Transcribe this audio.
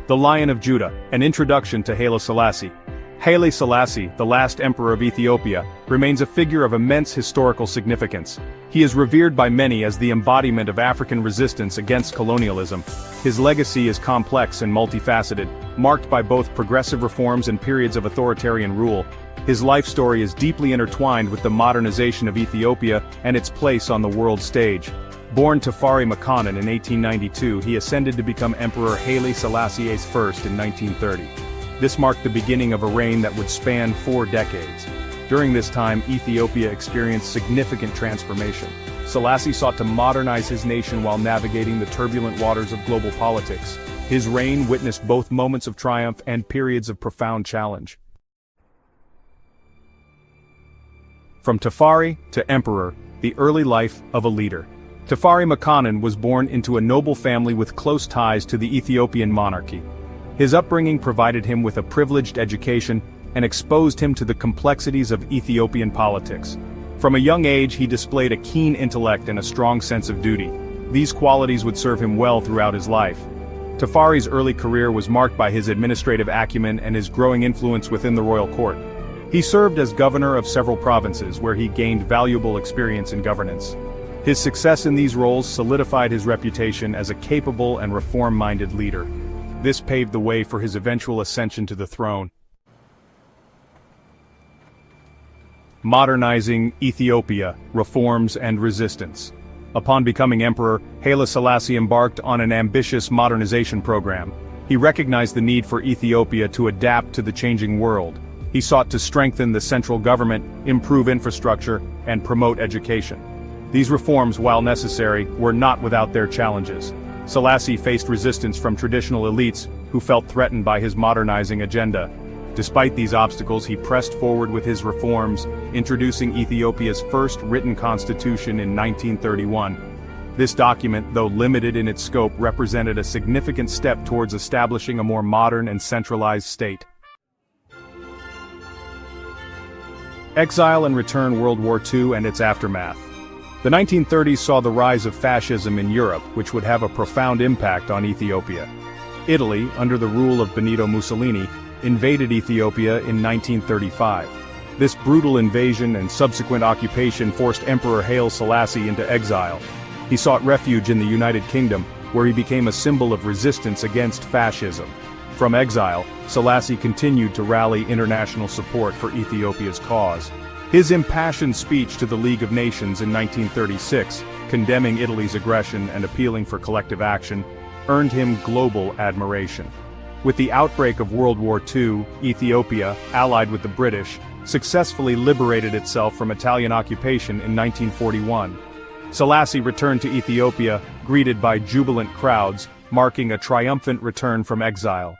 The Lion of Judah, an introduction to Haile Selassie. Haile Selassie, the last emperor of Ethiopia, remains a figure of immense historical significance. He is revered by many as the embodiment of African resistance against colonialism. His legacy is complex and multifaceted, marked by both progressive reforms and periods of authoritarian rule. His life story is deeply intertwined with the modernization of Ethiopia and its place on the world stage. Born Tafari Makonnen in 1892, he ascended to become Emperor Haile Selassie I in 1930. This marked the beginning of a reign that would span 4 decades. During this time, Ethiopia experienced significant transformation. Selassie sought to modernize his nation while navigating the turbulent waters of global politics. His reign witnessed both moments of triumph and periods of profound challenge. From Tafari to Emperor, the early life of a leader. Tafari Makonnen was born into a noble family with close ties to the Ethiopian monarchy. His upbringing provided him with a privileged education and exposed him to the complexities of Ethiopian politics. From a young age he displayed a keen intellect and a strong sense of duty. These qualities would serve him well throughout his life. Tafari's early career was marked by his administrative acumen and his growing influence within the royal court. He served as governor of several provinces where he gained valuable experience in governance. His success in these roles solidified his reputation as a capable and reform-minded leader. This paved the way for his eventual ascension to the throne. Modernizing Ethiopia, reforms and resistance. Upon becoming emperor, Haile Selassie embarked on an ambitious modernization program. He recognized the need for Ethiopia to adapt to the changing world. He sought to strengthen the central government, improve infrastructure, and promote education. These reforms, while necessary, were not without their challenges. Selassie faced resistance from traditional elites who felt threatened by his modernizing agenda. Despite these obstacles, he pressed forward with his reforms, introducing Ethiopia's first written constitution in 1931. This document, though limited in its scope, represented a significant step towards establishing a more modern and centralized state. Exile and return. World War II and its aftermath. The 1930s saw the rise of fascism in Europe, which would have a profound impact on Ethiopia. Italy, under the rule of Benito Mussolini, invaded Ethiopia in 1935. This brutal invasion and subsequent occupation forced Emperor Haile Selassie into exile. He sought refuge in the United Kingdom, where he became a symbol of resistance against fascism. From exile, Selassie continued to rally international support for Ethiopia's cause. His impassioned speech to the League of Nations in 1936, condemning Italy's aggression and appealing for collective action, earned him global admiration. With the outbreak of World War II, Ethiopia, allied with the British, successfully liberated itself from Italian occupation in 1941. Selassie returned to Ethiopia, greeted by jubilant crowds, marking a triumphant return from exile.